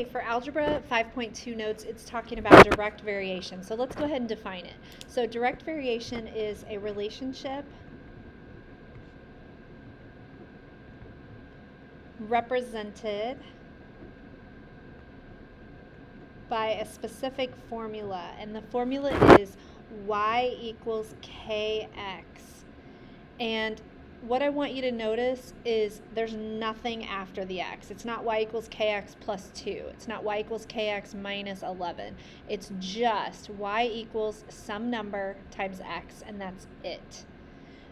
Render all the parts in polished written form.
For Algebra 5.2 notes, it's talking about direct variation. So let's go ahead and define it. So direct variation is a relationship represented by a specific formula, and the formula is y equals kx. And what I want you to notice is there's nothing after the x. It's not y equals kx plus 2. It's not y equals kx minus 11. It's just y equals some number times x, and that's it.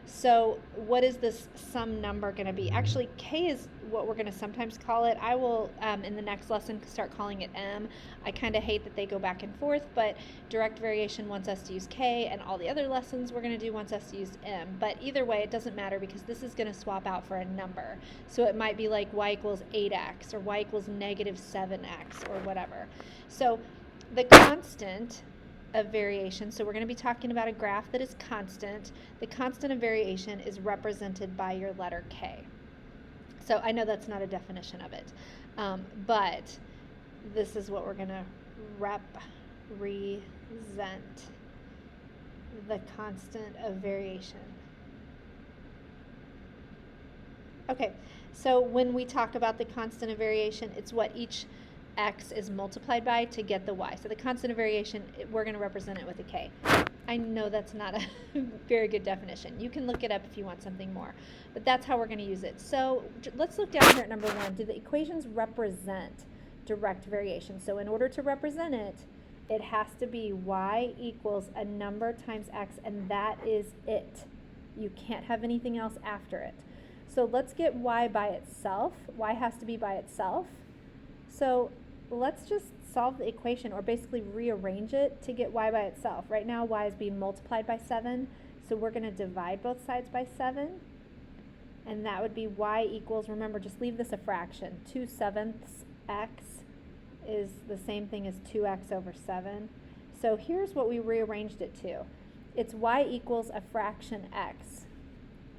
So what is this some number going to be? Actually, k is what we're going to sometimes call it. I will, in the next lesson, start calling it m. I kind of hate that they go back and forth, but direct variation wants us to use k, and all the other lessons we're going to do wants us to use m. But either way, it doesn't matter because this is going to swap out for a number. So it might be like y equals 8x or y equals negative 7x or whatever. So the constant of variation, so we're going to be talking about a graph that is constant. The constant of variation is represented by your letter k. So I know that's not a definition of it, but this is what we're going to represent the constant of variation. Okay, so when we talk about the constant of variation, it's what each x is multiplied by to get the y. So the constant of variation, we're going to represent it with a k. I know that's not a very good definition. You can look it up if you want something more, but that's how we're going to use it. So let's look down here at number 1. Do the equations represent direct variation? So in order to represent it, it has to be y equals a number times x, and that is it. You can't have anything else after it. So let's get y by itself. Y has to be by itself. So let's just solve the equation, or basically rearrange it to get y by itself. Right now y is being multiplied by 7, so we're going to divide both sides by 7, and that would be y equals, remember, just leave this a fraction. 2/7 x is the same thing as 2x over 7. So here's what we rearranged it to. It's y equals a fraction x.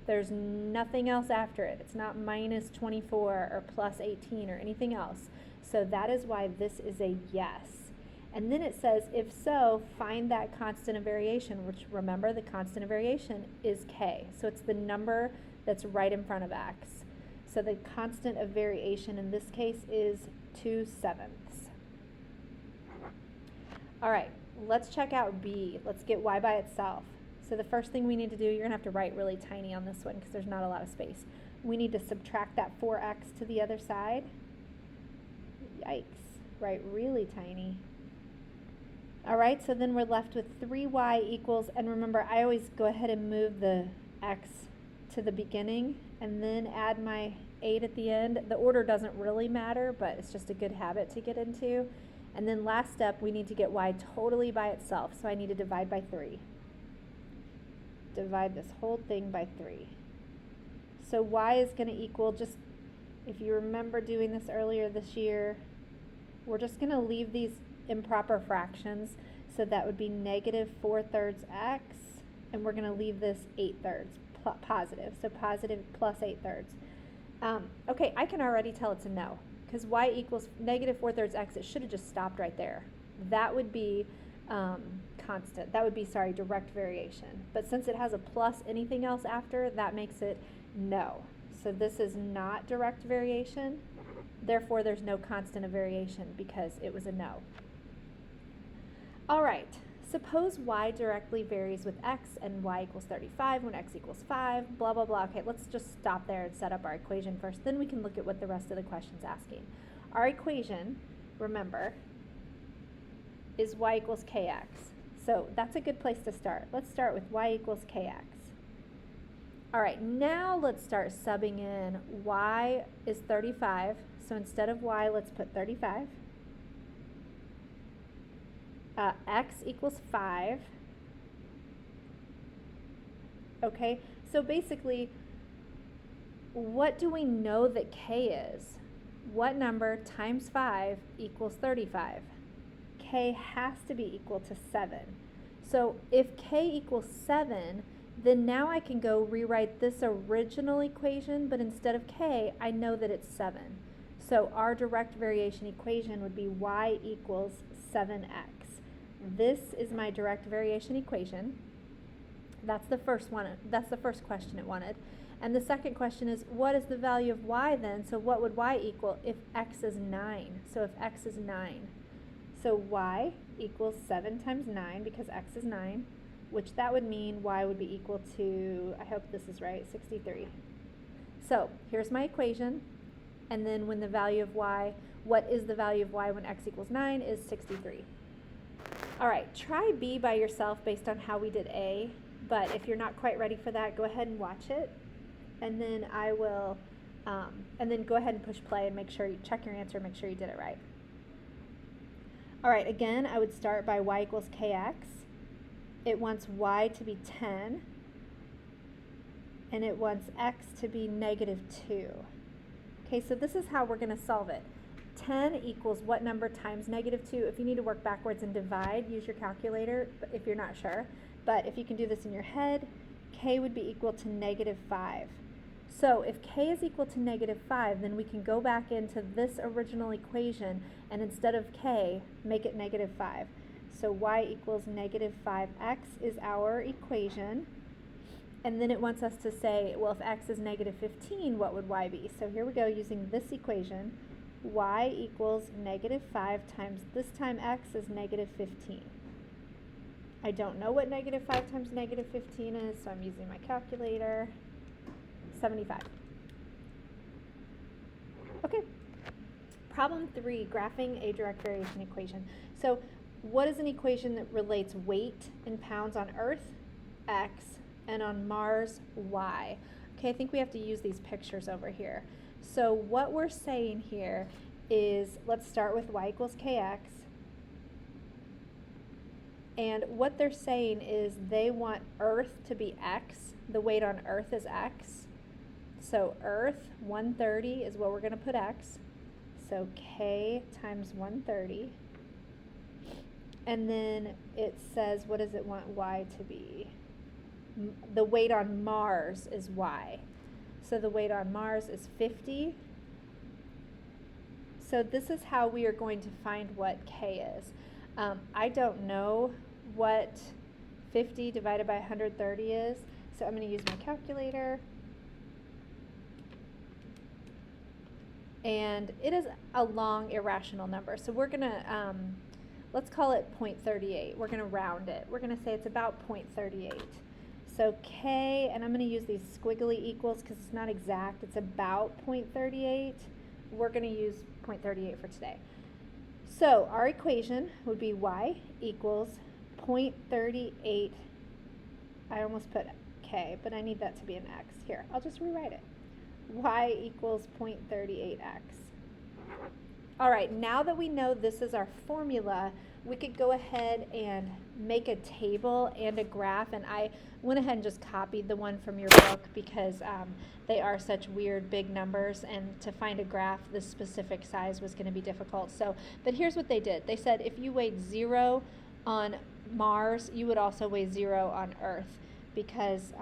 There's nothing else after it. It's not minus 24 or plus 18 or anything else. So that is why this is a yes. And then it says, if so, find that constant of variation, which, remember, the constant of variation is k. So it's the number that's right in front of x. So the constant of variation in this case is 2/7. All right, let's check out b. Let's get y by itself. So the first thing we need to do, you're going to have to write really tiny on this one because there's not a lot of space. We need to subtract that 4x to the other side. Yikes, write really tiny. All right, so then we're left with 3y equals, and remember, I always go ahead and move the x to the beginning and then add my 8 at the end. The order doesn't really matter, but it's just a good habit to get into. And then last step, we need to get y totally by itself, so I need to divide by 3. Divide this whole thing by 3. So y is going to equal, just if you remember doing this earlier this year, we're just going to leave these improper fractions. So that would be negative 4/3 x, and we're going to leave this 8/3 positive. So positive plus 8/3. Okay, I can already tell it's a no, because y equals negative 4/3 x. It should have just stopped right there. That would be constant. That would be, sorry, direct variation. But since it has a plus anything else after, that makes it no. So this is not direct variation. Therefore, there's no constant of variation because it was a no. All right, suppose y directly varies with x and y equals 35 when x equals 5, blah, blah, blah. Okay, let's just stop there and set up our equation first. Then we can look at what the rest of the question's asking. Our equation, remember, is y equals kx. So that's a good place to start. Let's start with y equals kx. All right, now let's start subbing in y is 35. So instead of y, let's put 35. X equals 5. Okay, so basically, what do we know that k is? What number times 5 equals 35? K has to be equal to 7. So if k equals 7, then now I can go rewrite this original equation, but instead of k, I know that it's 7. So our direct variation equation would be y equals 7x. This is my direct variation equation. That's the first one. That's the first question it wanted. And the second question is, what is the value of y then? So what would y equal if x is 9? So if x is 9. So y equals 7 times 9 because x is 9, which that would mean y would be equal to, I hope this is right, 63. So here's my equation. And then when the value of y, what is the value of y when x equals 9 is 63. All right, try B by yourself based on how we did A. But if you're not quite ready for that, go ahead and watch it. And then I will, and then go ahead and push play and make sure you check your answer, make sure you did it right. All right, again, I would start by y equals kx. It wants y to be 10, and it wants x to be negative 2. Okay, so this is how we're going to solve it. 10 equals what number times negative 2? If you need to work backwards and divide, use your calculator if you're not sure. But if you can do this in your head, k would be equal to negative 5. So if k is equal to negative 5, then we can go back into this original equation and instead of k, make it negative 5. So y equals negative 5x is our equation. And then it wants us to say, well, if x is negative 15, what would y be? So here we go using this equation. Y equals negative 5 times, this time x is negative 15. I don't know what negative 5 times negative 15 is, so I'm using my calculator. 75. Okay. Problem 3, graphing a direct variation equation. So what is an equation that relates weight in pounds on Earth, x, and on Mars, y? Okay, I think we have to use these pictures over here. So what we're saying here is, let's start with y equals kx. And what they're saying is they want Earth to be x. The weight on Earth is x. So Earth, 130 is what we're going to put x. So k times 130. And then it says, what does it want y to be? The weight on Mars is y. So the weight on Mars is 50. So this is how we are going to find what k is. I don't know what 50 divided by 130 is, so I'm going to use my calculator. And it is a long irrational number, so we're going to, let's call it 0.38. We're going to round it. We're going to say it's about 0.38. So k, and I'm going to use these squiggly equals because it's not exact, it's about 0.38. We're going to use 0.38 for today. So our equation would be y equals 0.38. I almost put k, but I need that to be an x. Here, I'll just rewrite it. Y equals 0.38x. All right, now that we know this is our formula, we could go ahead and make a table and a graph, and I went ahead and just copied the one from your book because they are such weird big numbers, and to find a graph this specific size was going to be difficult. So, but here's what they did. They said if you weighed 0 on Mars, you would also weigh 0 on Earth because,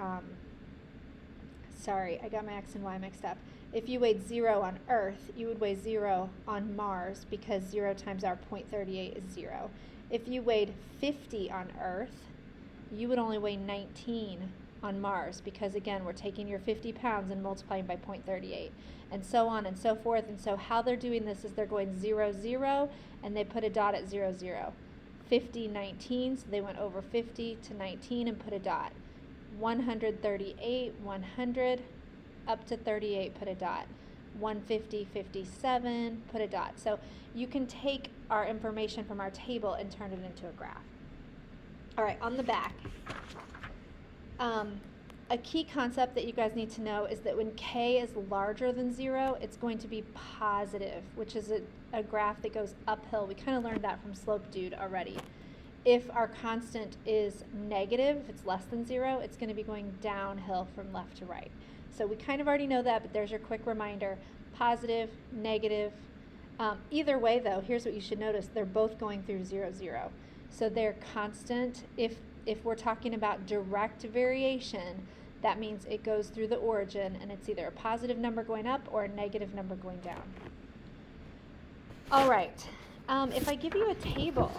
sorry, I got my x and y mixed up. If you weighed 0 on Earth, you would weigh 0 on Mars because 0 times our 0.38 is 0. If you weighed 50 on Earth, you would only weigh 19 on Mars because, again, we're taking your 50 pounds and multiplying by 0.38, and so on and so forth. And so how they're doing this is they're going 0, 0, and they put a dot at 0, 0. 50, 19, so they went over 50 to 19 and put a dot. 138, 100, up to 38, put a dot. 150, 57, put a dot. So you can take our information from our table and turn it into a graph. All right, on the back, a key concept that you guys need to know is that when k is larger than 0, it's going to be positive, which is a graph that goes uphill. We kind of learned that from Slope Dude already. If our constant is negative, if it's less than 0, it's going to be going downhill from left to right. So we kind of already know that, but there's your quick reminder. Positive, negative. Either way, though, here's what you should notice. They're both going through 0, 0. So they're constant. If we're talking about direct variation, that means it goes through the origin, and it's either a positive number going up or a negative number going down. All right. If I give you a table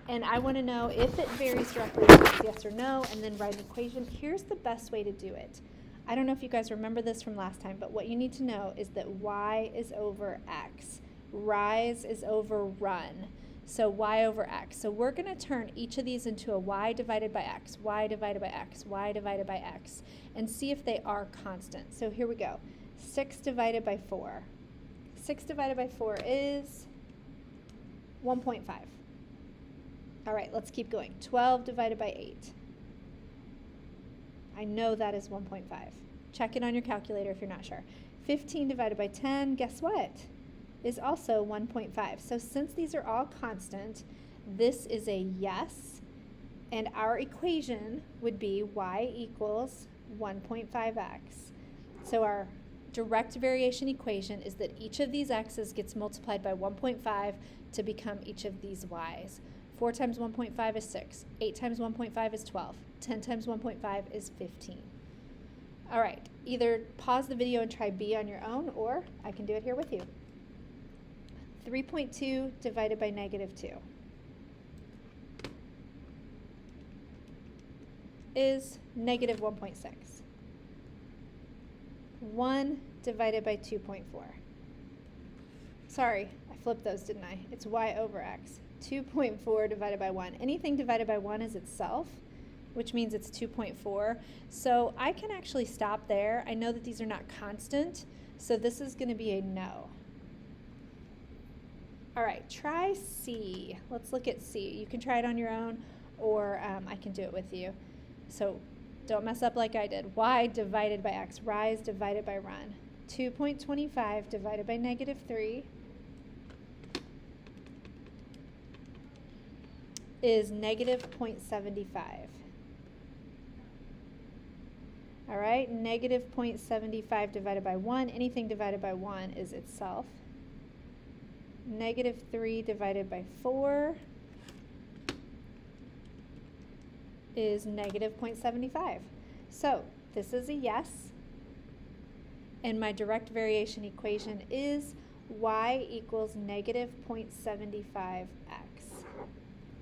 and I want to know if it varies directly with x, yes or no, and then write an equation, here's the best way to do it. I don't know if you guys remember this from last time, but what you need to know is that y is over x. Rise is over run. So y over x. So we're going to turn each of these into a y divided by x, y divided by x, y divided by x, and see if they are constant. So here we go. 6 divided by 4. 6 divided by 4 is 1.5. All right, let's keep going. 12 divided by 8. I know that is 1.5. Check it on your calculator if you're not sure. 15 divided by 10, guess what? Is also 1.5. So since these are all constant, this is a yes, and our equation would be y equals 1.5x. So our direct variation equation is that each of these x's gets multiplied by 1.5 to become each of these y's. 4 times 1.5 is 6. 8 times 1.5 is 12. 10 times 1.5 is 15. All right, either pause the video and try B on your own, or I can do it here with you. 3.2 divided by negative 2 is negative 1.6. 1 divided by 2.4. Sorry, I flipped those, didn't I? It's y over x. 2.4 divided by 1. Anything divided by 1 is itself, which means it's 2.4. So I can actually stop there. I know that these are not constant, so this is going to be a no. All right, try C. Let's look at C. You can try it on your own, or I can do it with you. So don't mess up like I did. Y divided by x. Rise divided by run. 2.25 divided by negative 3 is negative 0.75. All right, negative 0.75 divided by 1. Anything divided by 1 is itself. Negative 3 divided by 4 is negative 0.75. So this is a yes, and my direct variation equation is y equals negative 0.75x.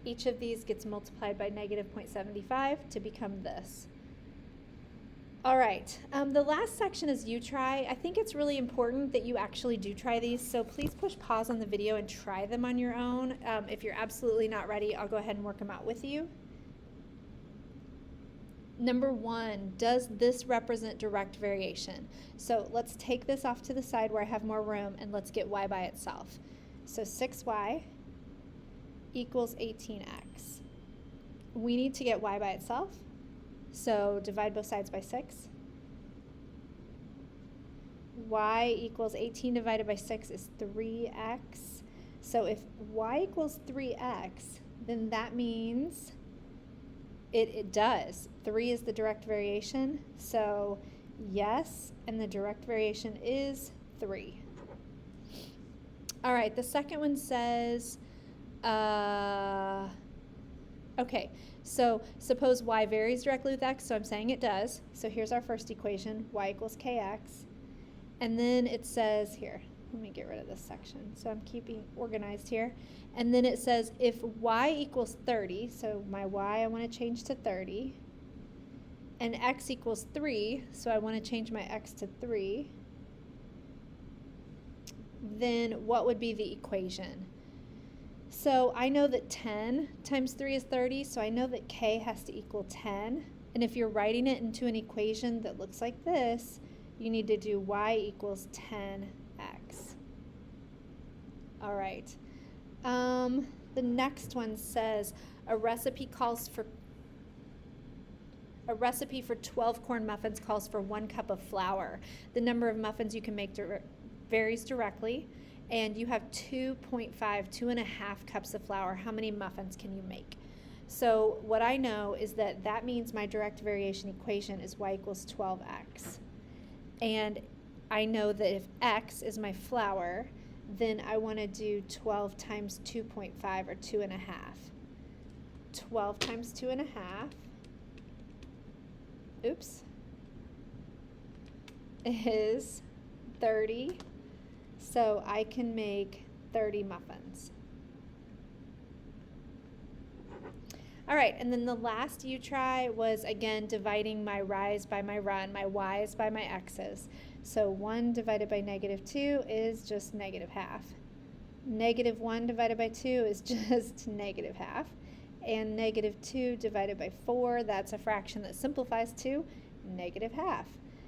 Each of these gets multiplied by negative 0.75 to become this. All right, the last section is you try. I think it's really important that you actually do try these, so please push pause on the video and try them on your own. If you're absolutely not ready, I'll go ahead and work them out with you. Number 1, does this represent direct variation? So let's take this off to the side where I have more room, and let's get y by itself. So 6y equals 18x. We need to get y by itself. So divide both sides by 6. Y equals 18 divided by 6 is 3x. So if y equals 3x, then that means it does. 3 is the direct variation. So yes, and the direct variation is 3. All right, the second one says, okay, so suppose y varies directly with x, so I'm saying it does. So here's our first equation, y equals kx. And then it says here, let me get rid of this section, so I'm keeping organized here. And then it says if y equals 30, so my y I want to change to 30, and x equals 3, so I want to change my x to 3, then what would be the equation? So I know that 10 times 3 is 30, so I know that k has to equal 10. And if you're writing it into an equation that looks like this, you need to do y equals 10x. All right. The next one says a recipe for 12 corn muffins calls for 1 cup of flour. The number of muffins you can make varies directly. And you have 2.5 cups of flour. How many muffins can you make? So what I know is that means my direct variation equation is y equals 12x. And I know that if x is my flour, then I want to do 12 times 2.5 or 2.5. 12 times 2.5, oops, is 30. So I can make 30 muffins. All right, and then the last you try was, again, dividing my rise by my run, my y's by my x's. So 1 divided by -2 is just -half. -1 divided by 2 is just -half. And -2 divided by 4, that's a fraction that simplifies to -half.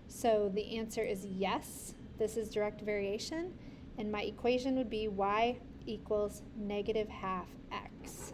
So the answer is yes, this is direct variation. And my equation would be y equals -half x.